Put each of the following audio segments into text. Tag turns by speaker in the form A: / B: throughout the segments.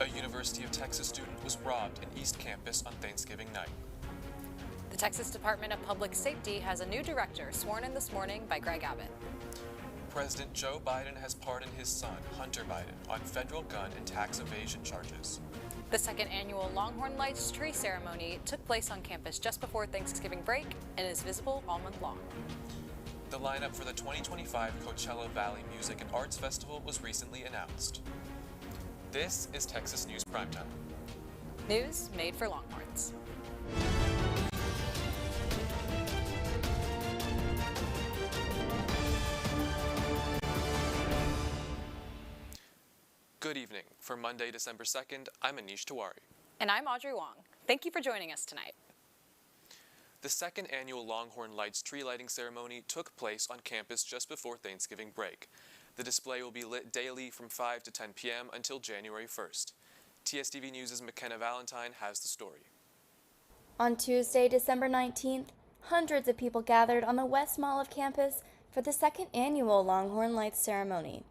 A: A University of Texas student was robbed in East Campus on Thanksgiving night.
B: The Texas Department of Public Safety has a new director sworn in this morning by Greg Abbott.
A: President Joe Biden has pardoned his son, Hunter Biden, on federal gun and tax evasion charges.
B: The second annual Longhorn Lights tree ceremony took place on campus just before Thanksgiving break and is visible all month long.
A: The lineup for the 2025 Coachella Valley Music and Arts Festival was recently announced. This is Texas News Primetime.
B: News made for Longhorns.
A: Good evening. For Monday, December 2nd, I'm Aneesh Tiwari.
B: And I'm Audrey Wong. Thank you for joining us tonight.
A: The second annual Longhorn Lights tree lighting ceremony took place on campus just before Thanksgiving break. The display will be lit daily from 5 to 10 p.m. until January 1st. TSTV News' McKenna Valentine has the story.
C: On Tuesday, December 19th, hundreds of people gathered on the West Mall of campus for the second annual Longhorn Lights ceremony.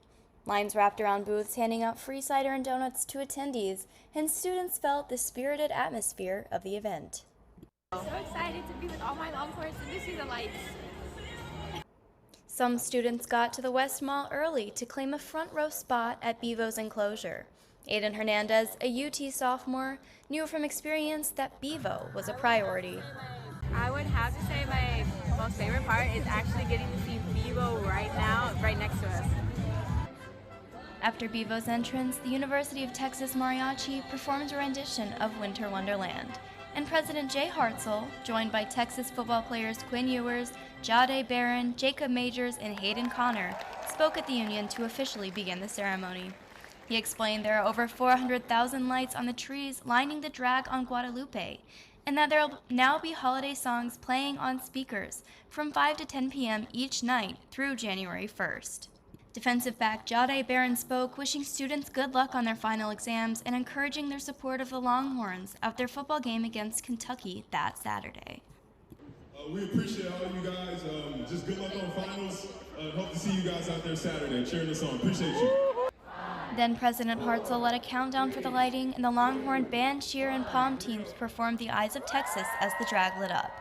C: Lines wrapped around booths handing out free cider and donuts to attendees, and students felt the spirited atmosphere of the event.
D: So excited to be with all my Longhorns and to see the lights.
C: Some students got to the West Mall early to claim a front row spot at Bevo's enclosure. Aiden Hernandez, a UT sophomore, knew from experience that Bevo was a priority.
D: I would have to say my most favorite part is actually getting to see Bevo right now, right next to us.
C: After Bevo's entrance, the University of Texas Mariachi performed a rendition of Winter Wonderland, and President Jay Hartzell, joined by Texas football players Quinn Ewers, Jade Barron, Jacob Majors, and Hayden Connor, spoke at the Union to officially begin the ceremony. He explained there are over 400,000 lights on the trees lining the drag on Guadalupe, and that there will now be holiday songs playing on speakers from 5 to 10 p.m. each night through January 1st. Defensive back Jade Barron spoke, wishing students good luck on their final exams and encouraging their support of the Longhorns at their football game against Kentucky that Saturday.
E: We appreciate all you guys. Just good luck on finals. Hope to see you guys out there Saturday cheering us on. Appreciate you.
C: Then President Hartzell led a countdown for the lighting, and the Longhorn band, cheer, and pom teams performed The Eyes of Texas as the drag lit up.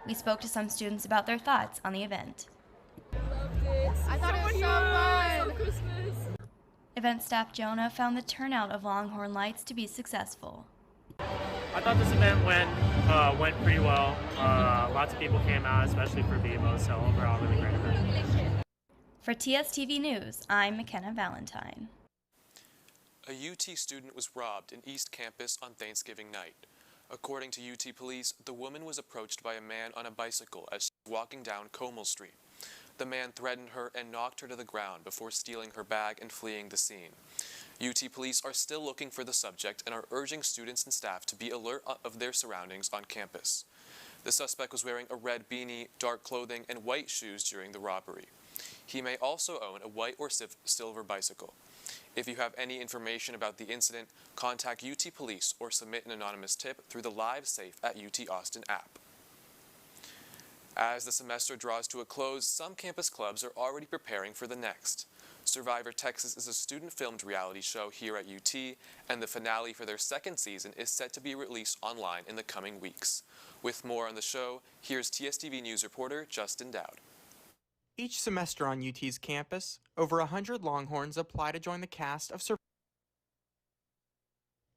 C: We spoke to some students about their thoughts on the event.
D: I thought it was so fun. Christmas.
C: Event staff Jonah found the turnout of Longhorn Lights to be successful.
F: I thought this event went pretty well. Lots of people came out, especially for Bevo, so overall really great event.
C: For TSTV News, I'm McKenna Valentine.
A: A UT student was robbed in East Campus on Thanksgiving night. According to UT police, the woman was approached by a man on a bicycle as she was walking down Comel Street. The man threatened her and knocked her to the ground before stealing her bag and fleeing the scene. UT police are still looking for the subject and are urging students and staff to be alert of their surroundings on campus. The suspect was wearing a red beanie, dark clothing, and white shoes during the robbery. He may also own a white or silver bicycle. If you have any information about the incident, contact UT police or submit an anonymous tip through the Live Safe at UT Austin app. As the semester draws to a close, some campus clubs are already preparing for the next. Survivor Texas is a student-filmed reality show here at UT, and the finale for their second season is set to be released online in the coming weeks. With more on the show, here's TSTV News reporter Justin Dowd.
G: Each semester on UT's campus, over 100 Longhorns apply to join the cast of Survivor.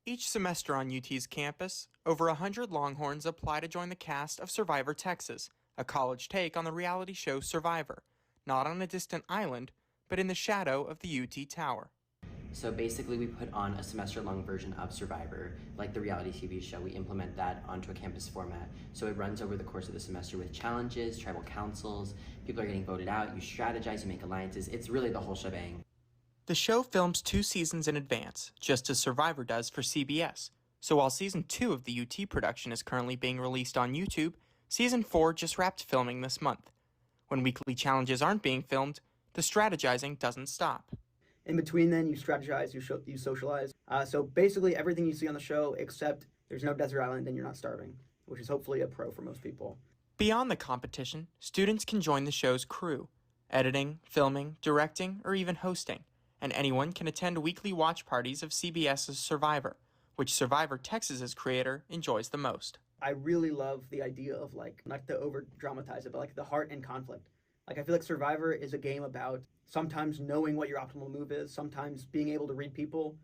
G: Each semester on UT's campus, over 100 Longhorns apply to join the cast of Survivor Texas, a college take on the reality show Survivor, not on a distant island, but in the shadow of the UT Tower.
H: So basically we put on a semester-long version of Survivor, like the reality TV show. We implement that onto a campus format. So it runs over the course of the semester with challenges, tribal councils, people are getting voted out, you strategize, you make alliances. It's really the whole shebang.
G: The show films 2 seasons in advance, just as Survivor does for CBS. So while Season 2 of the UT production is currently being released on YouTube, Season 4 just wrapped filming this month. When weekly challenges aren't being filmed, the strategizing doesn't stop.
I: In between then, you strategize, you socialize. So basically everything you see on the show, except there's no desert island and you're not starving, which is hopefully a pro for most people.
G: Beyond the competition, students can join the show's crew, editing, filming, directing, or even hosting, and anyone can attend weekly watch parties of CBS's Survivor, which Survivor Texas's creator enjoys the most.
I: I really love the idea of, like, not to over dramatize it, but like the heart and conflict. Like, I feel like Survivor is a game about sometimes knowing what your optimal move is, sometimes being able to read people,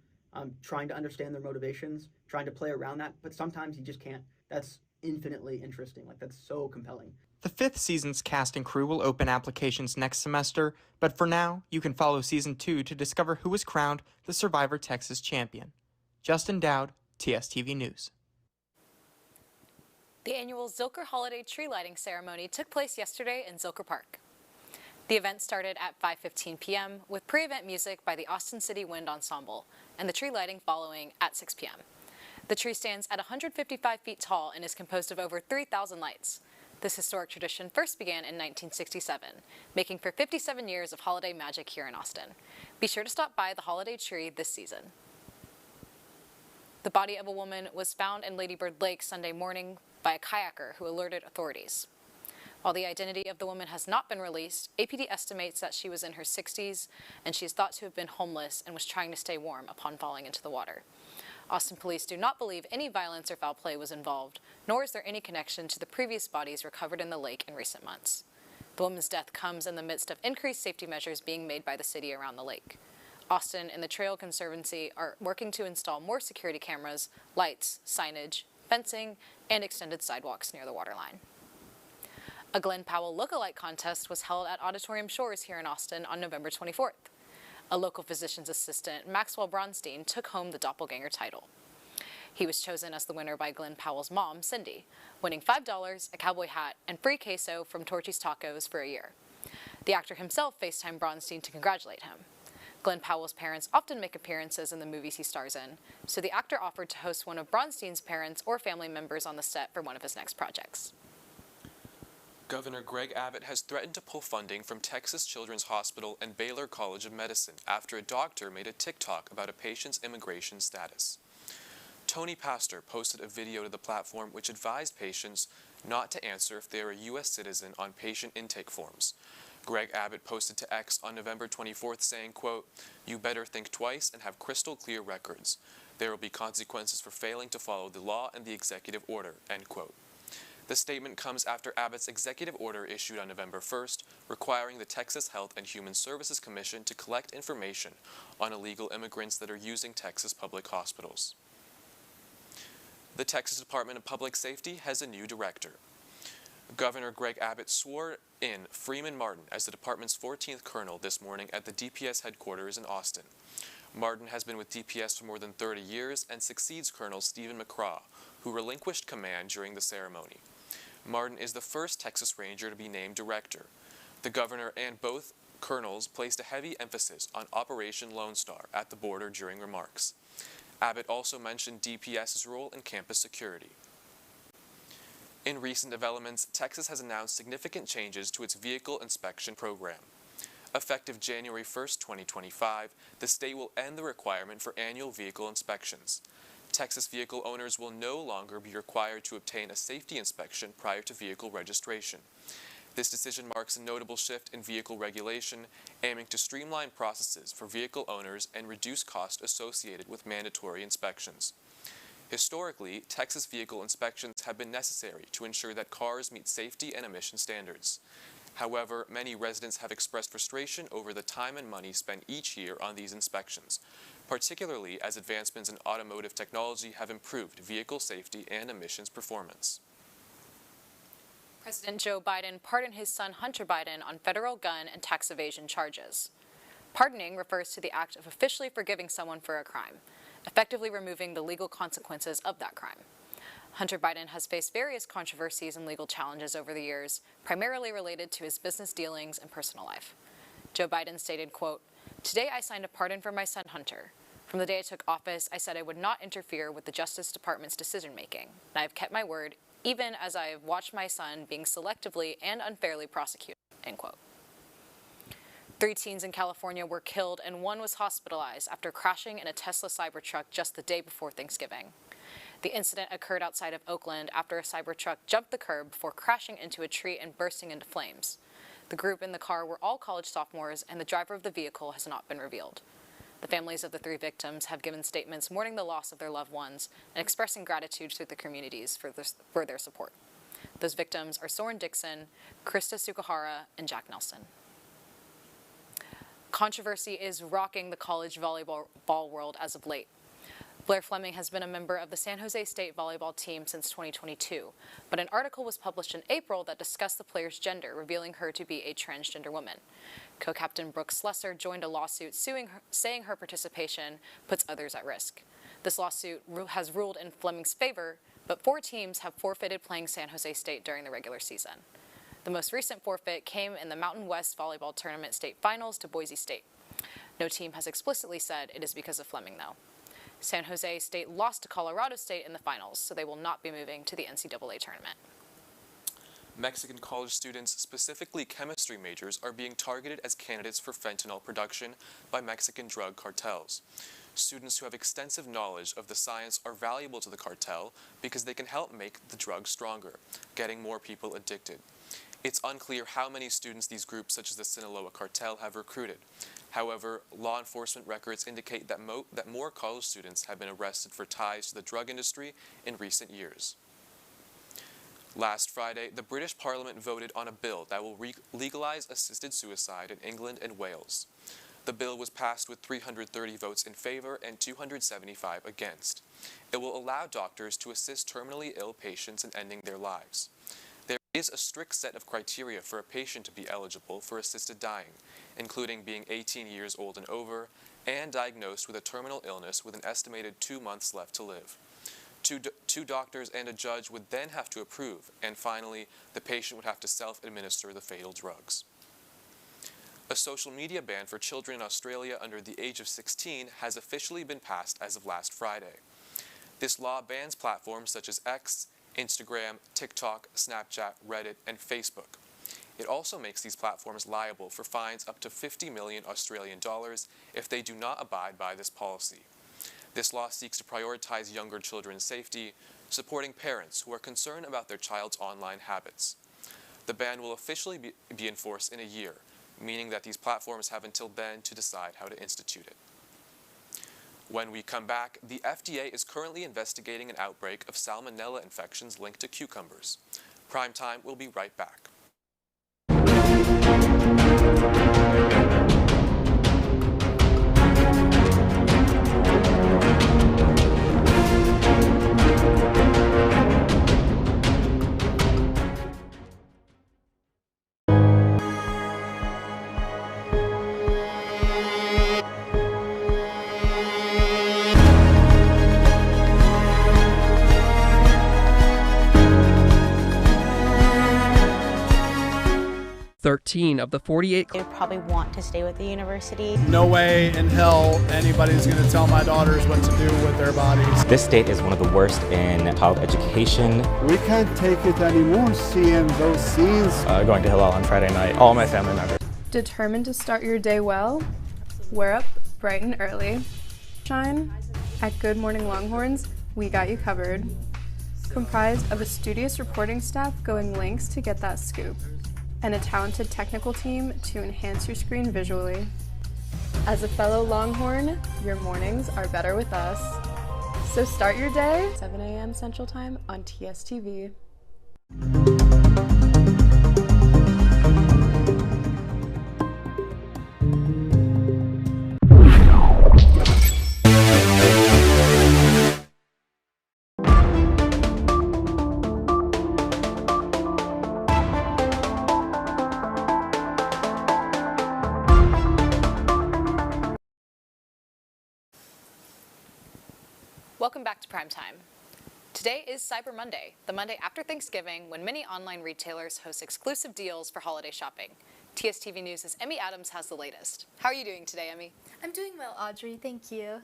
I: trying to understand their motivations, trying to play around that, but sometimes you just can't. That's infinitely interesting. Like, that's so compelling.
G: The 5th season's cast and crew will open applications next semester, but for now, you can follow Season 2 to discover who was crowned the Survivor Texas champion. Justin Dowd, TSTV News.
B: The annual Zilker Holiday Tree Lighting Ceremony took place yesterday in Zilker Park. The event started at 5:15 p.m. with pre-event music by the Austin City Wind Ensemble, and the tree lighting following at 6 p.m. The tree stands at 155 feet tall and is composed of over 3,000 lights. This historic tradition first began in 1967, making for 57 years of holiday magic here in Austin. Be sure to stop by the holiday tree this season. The body of a woman was found in Lady Bird Lake Sunday morning by a kayaker who alerted authorities. While the identity of the woman has not been released, APD estimates that she was in her 60s and she is thought to have been homeless and was trying to stay warm upon falling into the water. Austin police do not believe any violence or foul play was involved, nor is there any connection to the previous bodies recovered in the lake in recent months. The woman's death comes in the midst of increased safety measures being made by the city around the lake. Austin and the Trail Conservancy are working to install more security cameras, lights, signage, fencing, and extended sidewalks near the waterline. A Glenn Powell lookalike contest was held at Auditorium Shores here in Austin on November 24th. A local physician's assistant, Maxwell Bronstein, took home the doppelganger title. He was chosen as the winner by Glenn Powell's mom, Cindy, winning $5, a cowboy hat, and free queso from Torchy's Tacos for a year. The actor himself FaceTimed Bronstein to congratulate him. Glenn Powell's parents often make appearances in the movies he stars in, so the actor offered to host one of Bronstein's parents or family members on the set for one of his next projects.
A: Governor Greg Abbott has threatened to pull funding from Texas Children's Hospital and Baylor College of Medicine after a doctor made a TikTok about a patient's immigration status. Tony Pastor posted a video to the platform which advised patients not to answer if they are a U.S. citizen on patient intake forms. Greg Abbott posted to X on November 24th saying, quote, "You better think twice and have crystal clear records. There will be consequences for failing to follow the law and the executive order," end quote. The statement comes after Abbott's executive order issued on November 1st, requiring the Texas Health and Human Services Commission to collect information on illegal immigrants that are using Texas public hospitals. The Texas Department of Public Safety has a new director. Governor Greg Abbott swore in Freeman Martin as the department's 14th colonel this morning at the DPS headquarters in Austin. Martin has been with DPS for more than 30 years and succeeds Colonel Stephen McCraw, who relinquished command during the ceremony. Martin is the first Texas Ranger to be named director. The governor and both colonels placed a heavy emphasis on Operation Lone Star at the border during remarks. Abbott also mentioned DPS's role in campus security. In recent developments, Texas has announced significant changes to its vehicle inspection program. Effective January 1st, 2025, the state will end the requirement for annual vehicle inspections. Texas vehicle owners will no longer be required to obtain a safety inspection prior to vehicle registration. This decision marks a notable shift in vehicle regulation, aiming to streamline processes for vehicle owners and reduce costs associated with mandatory inspections. Historically, Texas vehicle inspections have been necessary to ensure that cars meet safety and emission standards. However, many residents have expressed frustration over the time and money spent each year on these inspections, particularly as advancements in automotive technology have improved vehicle safety and emissions performance.
B: President Joe Biden pardoned his son Hunter Biden on federal gun and tax evasion charges. Pardoning refers to the act of officially forgiving someone for a crime, effectively removing the legal consequences of that crime. Hunter Biden has faced various controversies and legal challenges over the years, primarily related to his business dealings and personal life. Joe Biden stated, quote, "Today I signed a pardon for my son Hunter. From the day I took office, I said I would not interfere with the Justice Department's decision-making, and I have kept my word, even as I have watched my son being selectively and unfairly prosecuted," end quote. 3 teens in California were killed and 1 was hospitalized after crashing in a Tesla Cybertruck just the day before Thanksgiving. The incident occurred outside of Oakland after a Cybertruck jumped the curb before crashing into a tree and bursting into flames. The group in the car were all college sophomores, and the driver of the vehicle has not been revealed. The families of the 3 victims have given statements mourning the loss of their loved ones and expressing gratitude to the communities for their support. Those victims are Soren Dixon, Krista Sukahara, and Jack Nelson. Controversy is rocking the college volleyball world as of late. Blair Fleming has been a member of the San Jose State volleyball team since 2022, but an article was published in April that discussed the player's gender, revealing her to be a transgender woman. Co-captain Brooke Slesser joined a lawsuit saying her participation puts others at risk. This lawsuit has ruled in Fleming's favor, but 4 teams have forfeited playing San Jose State during the regular season. The most recent forfeit came in the Mountain West Volleyball Tournament state finals to Boise State. No team has explicitly said it is because of Fleming, though. San Jose State lost to Colorado State in the finals, so they will not be moving to the NCAA tournament.
A: Mexican college students, specifically chemistry majors, are being targeted as candidates for fentanyl production by Mexican drug cartels. Students who have extensive knowledge of the science are valuable to the cartel because they can help make the drug stronger, getting more people addicted. It's unclear how many students these groups, such as the Sinaloa cartel, have recruited. However, law enforcement records indicate that more college students have been arrested for ties to the drug industry in recent years. Last Friday, the British Parliament voted on a bill that will legalize assisted suicide in England and Wales. The bill was passed with 330 votes in favor and 275 against. It will allow doctors to assist terminally ill patients in ending their lives. There is a strict set of criteria for a patient to be eligible for assisted dying, including being 18 years old and over, and diagnosed with a terminal illness with an estimated 2 months left to live. Two doctors and a judge would then have to approve, and finally, the patient would have to self-administer the fatal drugs. A social media ban for children in Australia under the age of 16 has officially been passed as of last Friday. This law bans platforms such as X, Instagram, TikTok, Snapchat, Reddit, and Facebook. It also makes these platforms liable for fines up to 50 million Australian dollars if they do not abide by this policy. This law seeks to prioritize younger children's safety, supporting parents who are concerned about their child's online habits. The ban will officially be enforced in a year, meaning that these platforms have until then to decide how to institute it. When we come back, the FDA is currently investigating an outbreak of salmonella infections linked to cucumbers. PrimeTime will be right back.
J: Of the 48
K: they probably want to stay with the university.
L: No way in hell anybody's going to tell my daughters what to do with their bodies.
M: This state is one of the worst in child education.
N: We can't take it anymore seeing those scenes.
O: Going to Hillel on Friday night, all my family members.
P: Determined to start your day well? We're up bright and early. Shine. At Good Morning Longhorns, we got you covered. Comprised of a studious reporting staff going lengths to get that scoop, and a talented technical team to enhance your screen visually. As a fellow Longhorn, your mornings are better with us. So start your day 7 a.m. Central Time on TSTV.
B: Welcome back to Primetime. Today is Cyber Monday, the Monday after Thanksgiving, when many online retailers host exclusive deals for holiday shopping. TSTV News' Emmy Adams has the latest. How are you doing today, Emmy?
Q: I'm doing well, Audrey. Thank you.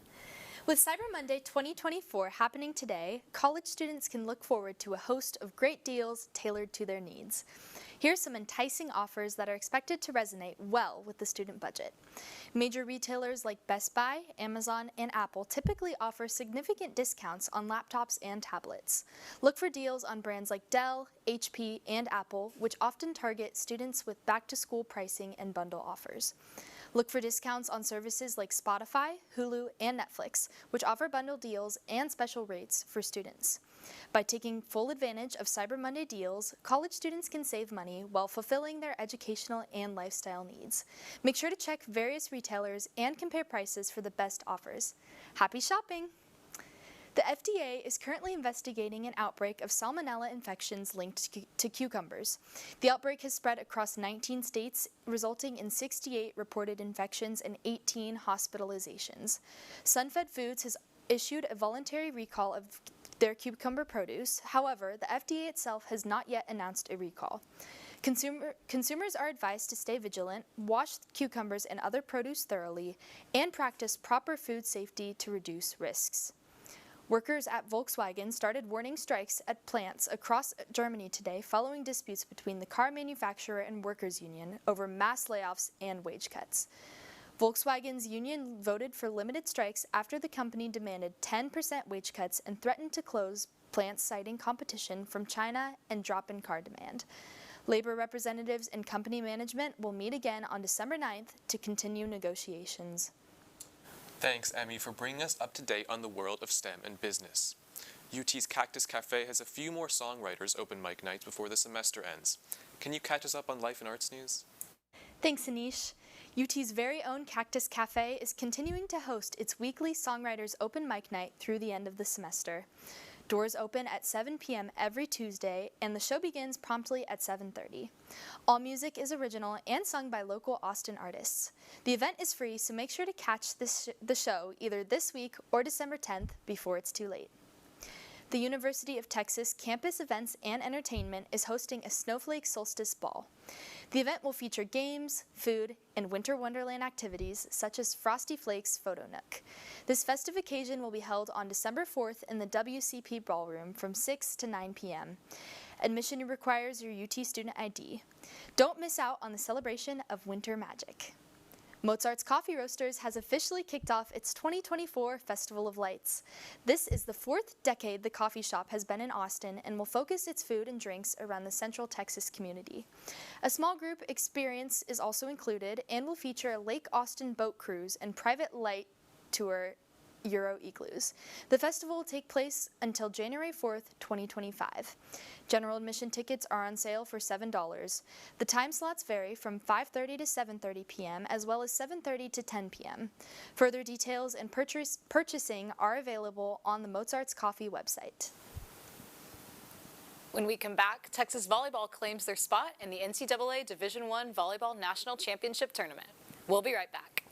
Q: With Cyber Monday 2024 happening today, college students can look forward to a host of great deals tailored to their needs. Here are some enticing offers that are expected to resonate well with the student budget. Major retailers like Best Buy, Amazon, and Apple typically offer significant discounts on laptops and tablets. Look for deals on brands like Dell, HP, and Apple, which often target students with back-to-school pricing and bundle offers. Look for discounts on services like Spotify, Hulu, and Netflix, which offer bundle deals and special rates for students. By taking full advantage of Cyber Monday deals, college students can save money while fulfilling their educational and lifestyle needs. Make sure to check various retailers and compare prices for the best offers. Happy shopping! The FDA is currently investigating an outbreak of salmonella infections linked to cucumbers. The outbreak has spread across 19 states, resulting in 68 reported infections and 18 hospitalizations. Sunfed Foods has issued a voluntary recall of their cucumber produce. However, the FDA itself has not yet announced a recall. Consumers are advised to stay vigilant, wash cucumbers and other produce thoroughly, and practice proper food safety to reduce risks. Workers at Volkswagen started warning strikes at plants across Germany today following disputes between the car manufacturer and workers' union over mass layoffs and wage cuts. Volkswagen's union voted for limited strikes after the company demanded 10% wage cuts and threatened to close plants citing competition from China and drop in car demand. Labor representatives and company management will meet again on December 9th to continue negotiations.
A: Thanks, Emmy, for bringing us up to date on the world of STEM and business. UT's Cactus Cafe has a few more songwriters open mic nights before the semester ends. Can you catch us up on life and arts news?
Q: Thanks, Aneesh. UT's very own Cactus Cafe is continuing to host its weekly Songwriters Open Mic Night through the end of the semester. Doors open at 7 p.m. every Tuesday, and the show begins promptly at 7:30. All music is original and sung by local Austin artists. The event is free, so make sure to catch the show either this week or December 10th before it's too late. The University of Texas Campus Events and Entertainment is hosting a Snowflake Solstice Ball. The event will feature games, food, and winter wonderland activities such as Frosty Flakes Photo Nook. This festive occasion will be held on December 4th in the WCP Ballroom from 6 to 9 p.m. Admission requires your UT student ID. Don't miss out on the celebration of winter magic. Mozart's Coffee Roasters has officially kicked off its 2024 Festival of Lights. This is the fourth decade the coffee shop has been in Austin and will focus its food and drinks around the Central Texas community. A small group experience is also included and will feature a Lake Austin boat cruise and private light tour Euro igloos. The festival will take place until January 4th, 2025. General admission tickets are on sale for $7. The time slots vary from 5:30 to 7:30 p.m. as well as 7:30 to 10 p.m. Further details and purchasing are available on the Mozart's Coffee website.
B: When we come back, Texas volleyball claims their spot in the NCAA Division I Volleyball National Championship Tournament. We'll be right back.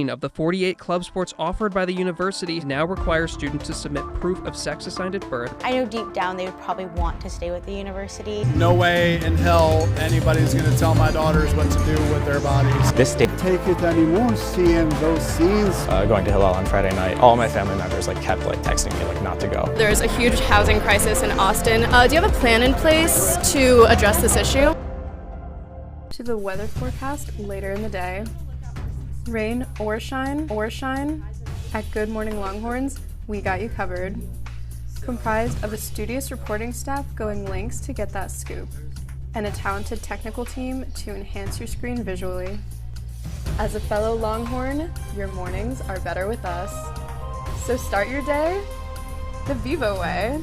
J: Of the 48 club sports offered by the university now require students to submit proof of sex assigned at birth.
K: I know deep down they would probably want to stay with the university.
L: No way in hell anybody's going to tell my daughters what to do with their bodies.
M: This state
N: Take it anymore, seeing those scenes.
O: Going to Hillel on Friday night, all my family members kept texting me not to go.
P: There's a huge housing crisis in Austin. Do you have a plan in place to address this issue? To the weather forecast later in the day. Rain or shine, at Good Morning Longhorns, we got you covered. Comprised of a studious reporting staff going lengths to get that scoop, and a talented technical team to enhance your screen visually. As a fellow Longhorn, your mornings are better with us. So start your day the Vivo way.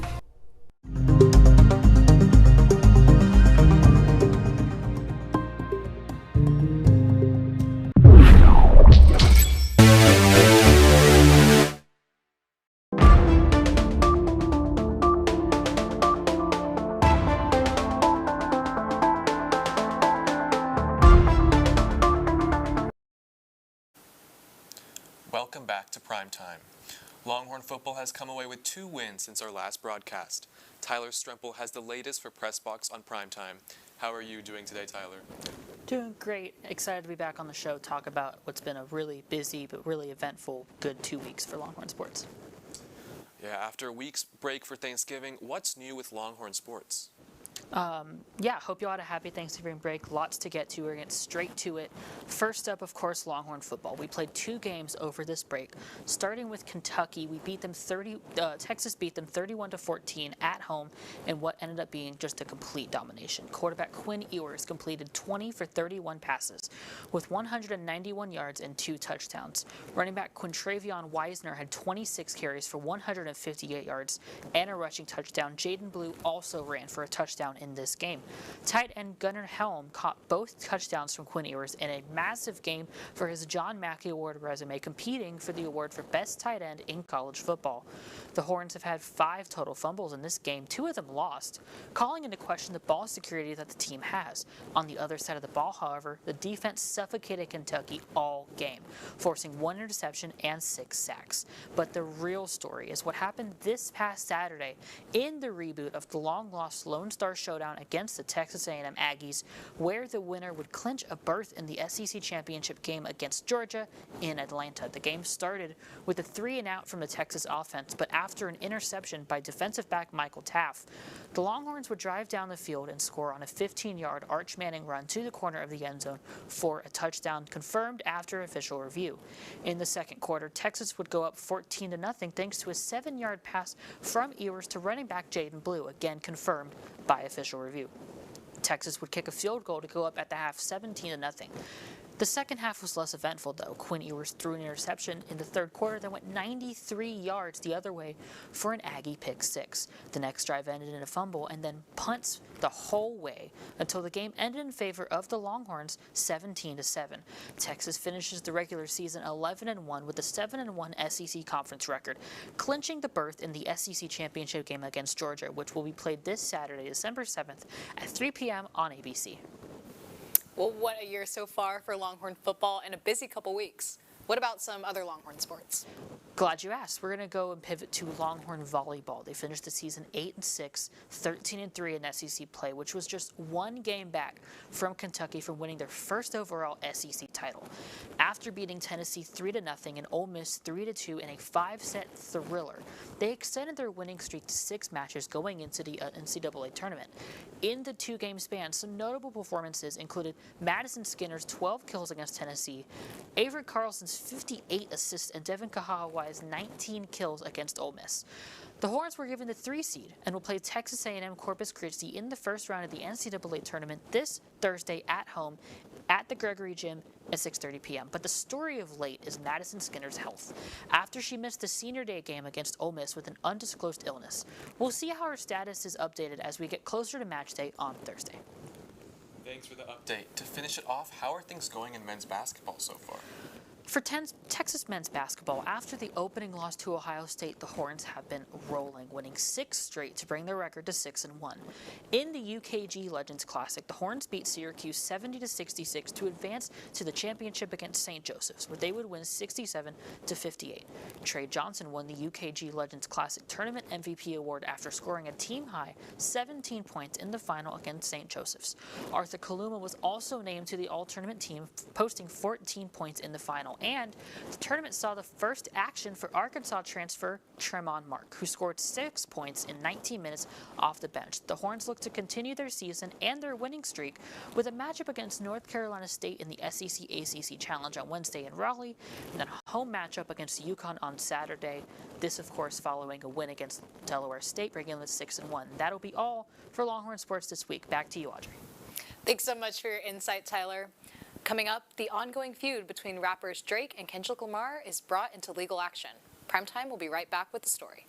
A: Welcome back to PrimeTime. Longhorn football has come away with 2 wins since our last broadcast. Tyler Strempel has the latest for Press Box on PrimeTime. How are you doing today, Tyler?
R: Doing great. Excited to be back on the show, talk about what's been a really busy but really eventful good 2 weeks for Longhorn sports.
A: Yeah, after a week's break for Thanksgiving, what's new with Longhorn sports?
R: Yeah, hope you all had a happy Thanksgiving break. Lots to get to. We're going to get straight to it. First up, of course, Longhorn football. We played 2 games over this break. Starting with Kentucky, we beat them Texas beat them 31-14 at home in what ended up being just a complete domination. Quarterback Quinn Ewers completed 20 for 31 passes with 191 yards and 2 touchdowns. Running back Quintravion Wisner had 26 carries for 158 yards and a rushing touchdown. Jaden Blue also ran for a touchdown in this game. Tight end Gunnar Helm caught both touchdowns from Quinn Ewers in a massive game for his John Mackey Award resume, competing for the award for best tight end in college football. The Horns have had 5 total fumbles in this game, 2 of them lost, calling into question the ball security that the team has. On the other side of the ball, however, the defense suffocated Kentucky all game, forcing 1 interception and 6 sacks. But the real story is what happened this past Saturday in the reboot of the long-lost Lone Star Showdown against the Texas A&M Aggies, where the winner would clinch a berth in the SEC championship game against Georgia in Atlanta. The game started with a 3-and-out from the Texas offense, but after an interception by defensive back Michael Taff, the Longhorns would drive down the field and score on a 15-yard Arch Manning run to the corner of the end zone for a touchdown, confirmed after official review. In the second quarter, Texas would go up 14-0 thanks to a 7-yard pass from Ewers to running back Jaden Blue, again confirmed by official review. Texas would kick a field goal to go up at the half 17-0. The second half was less eventful, though. Quinn Ewers threw an interception in the third quarter that went 93 yards the other way for an Aggie pick 6. The next drive ended in a fumble and then punts the whole way until the game ended in favor of the Longhorns 17-7. Texas finishes the regular season 11-1 with a 7-1 SEC conference record, clinching the berth in the SEC championship game against Georgia, which will be played this Saturday, December 7th at 3 p.m. on ABC.
B: Well, what a year so far for Longhorn football and a busy couple weeks. What about some other Longhorn sports?
R: Glad you asked. We're going to go and pivot to Longhorn volleyball. They finished the season 8-6, 13-3 in SEC play, which was just 1 game back from Kentucky from winning their first overall SEC title. After beating Tennessee 3-0 and Ole Miss 3-2 in a 5-set thriller, they extended their winning streak to 6 matches going into the NCAA tournament. In the 2-game span, some notable performances included Madison Skinner's 12 kills against Tennessee, Avery Carlson's 58 assists, and Devin Kahawai's 19 kills against Ole Miss. The Horns were given the 3 seed and will play Texas A&M Corpus Christi in the first round of the NCAA tournament this Thursday at home at the Gregory Gym at 6:30 p.m. But the story of late is Madison Skinner's health, after she missed the senior day game against Ole Miss with an undisclosed illness. We'll see how her status is updated as we get closer to match day on Thursday.
A: Thanks for the update. To finish it off, how are things going in men's basketball so far?
R: For Texas men's basketball, after the opening loss to Ohio State, the Horns have been rolling, winning 6 straight to bring their record to 6-1. In the UKG Legends Classic, the Horns beat Syracuse 70-66 to advance to the championship against St. Joseph's, where they would win 67-58. Trey Johnson won the UKG Legends Classic Tournament MVP award after scoring a team-high 17 points in the final against St. Joseph's. Arthur Kaluma was also named to the all-tournament team, posting 14 points in the final. And the tournament saw the first action for Arkansas transfer Tremont Mark, who scored 6 points in 19 minutes off the bench. The Horns look to continue their season and their winning streak with a matchup against North Carolina State in the SEC-ACC Challenge on Wednesday in Raleigh, and then a home matchup against UConn on Saturday. This, of course, following a win against Delaware State, bringing them to 6-1. That'll be all for Longhorn Sports this week. Back to you, Audrey.
B: Thanks so much for your insight, Tyler. Coming up, the ongoing feud between rappers Drake and Kendrick Lamar is brought into legal action. Primetime will be right back with the story.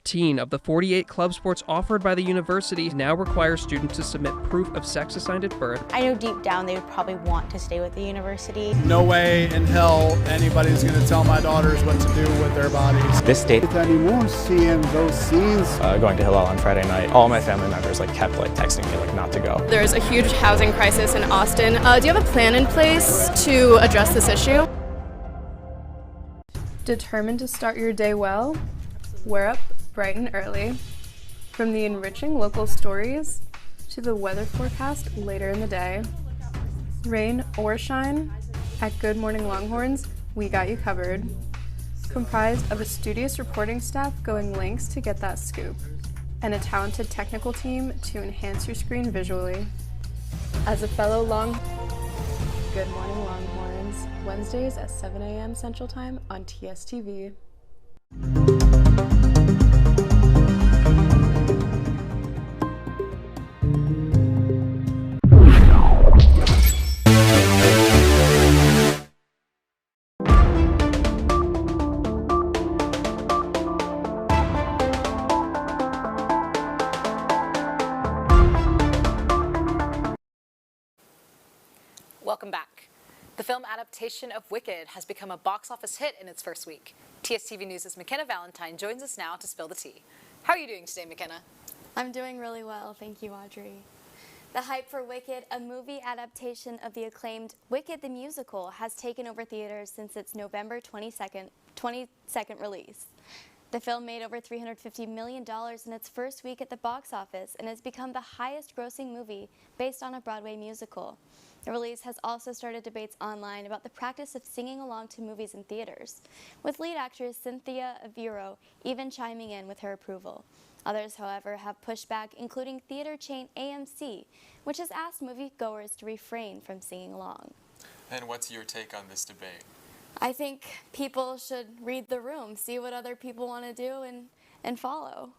J: 13 of the 48 club sports offered by the university now require students to submit proof of sex assigned at birth.
K: I know deep down they would probably want to stay with the university.
L: No way in hell anybody's going to tell my daughters what to do with their bodies.
M: This state
N: anymore seeing those scenes.
O: Going to Hillel on Friday night, all my family members kept texting me not to go.
P: There's a huge housing crisis in Austin. Do you have a plan in place to address this issue? Determined to start your day well? We're up bright and early. From the enriching local stories to the weather forecast later in the day. Rain or shine, at Good Morning Longhorns, we got you covered. Comprised of a studious reporting staff going lengths to get that scoop, and a talented technical team to enhance your screen visually. As a fellow Good Morning Longhorns, Wednesdays at 7 a.m. Central Time on TSTV.
B: Welcome back. The film adaptation of Wicked has become a box office hit in its first week. TSTV News' McKenna Valentine joins us now to spill the tea. How are you doing today, McKenna?
C: I'm doing really well, thank you, Audrey. The hype for Wicked, a movie adaptation of the acclaimed Wicked the Musical, has taken over theaters since its November 22nd release. The film made over $350 million in its first week at the box office and has become the highest-grossing movie based on a Broadway musical. The release has also started debates online about the practice of singing along to movies in theaters, with lead actress Cynthia Erivo even chiming in with her approval. Others, however, have pushed back, including theater chain AMC, which has asked moviegoers to refrain from singing along.
A: And what's your take on this debate?
C: I think people should read the room, see what other people want to do, and follow.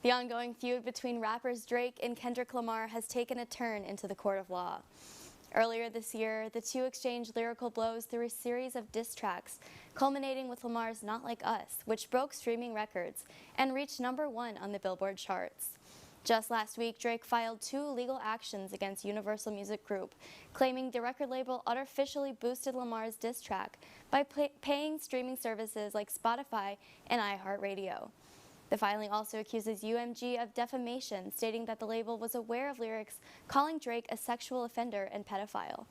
C: The ongoing feud between rappers Drake and Kendrick Lamar has taken a turn into the court of law. Earlier this year, the two exchanged lyrical blows through a series of diss tracks, culminating with Lamar's Not Like Us, which broke streaming records and reached #1 on the Billboard charts. Just last week, Drake filed 2 legal actions against Universal Music Group, claiming the record label artificially boosted Lamar's diss track by paying streaming services like Spotify and iHeartRadio. The filing also accuses UMG of defamation, stating that the label was aware of lyrics calling Drake a sexual offender and pedophile.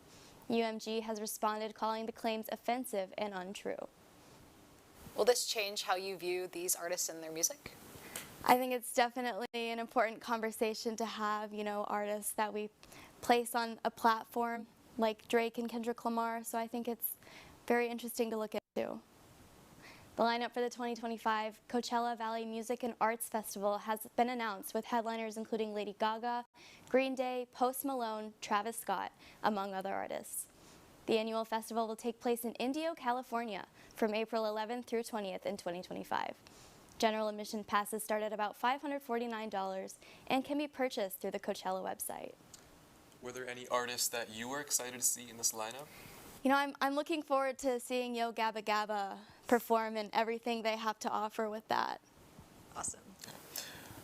C: UMG has responded, calling the claims offensive and untrue.
B: Will this change how you view these artists and their music?
C: I think it's definitely an important conversation to have, artists that we place on a platform like Drake and Kendrick Lamar, so I think it's very interesting to look into. The lineup for the 2025 Coachella Valley Music and Arts Festival has been announced, with headliners including Lady Gaga, Green Day, Post Malone, Travis Scott, among other artists. The annual festival will take place in Indio, California, from April 11th through 20th in 2025. General admission passes start at about $549 and can be purchased through the Coachella website.
A: Were there any artists that you were excited to see in this lineup?
C: I'm looking forward to seeing Yo Gabba Gabba perform and everything they have to offer with that.
B: Awesome.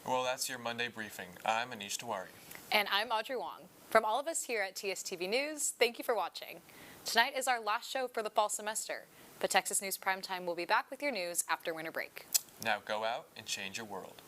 A: Well, that's your Monday briefing. I'm Aneesh Tiwari.
B: And I'm Audrey Wong. From all of us here at TSTV News, thank you for watching. Tonight is our last show for the fall semester, but Texas News Primetime will be back with your news after winter break.
A: Now go out and change your world.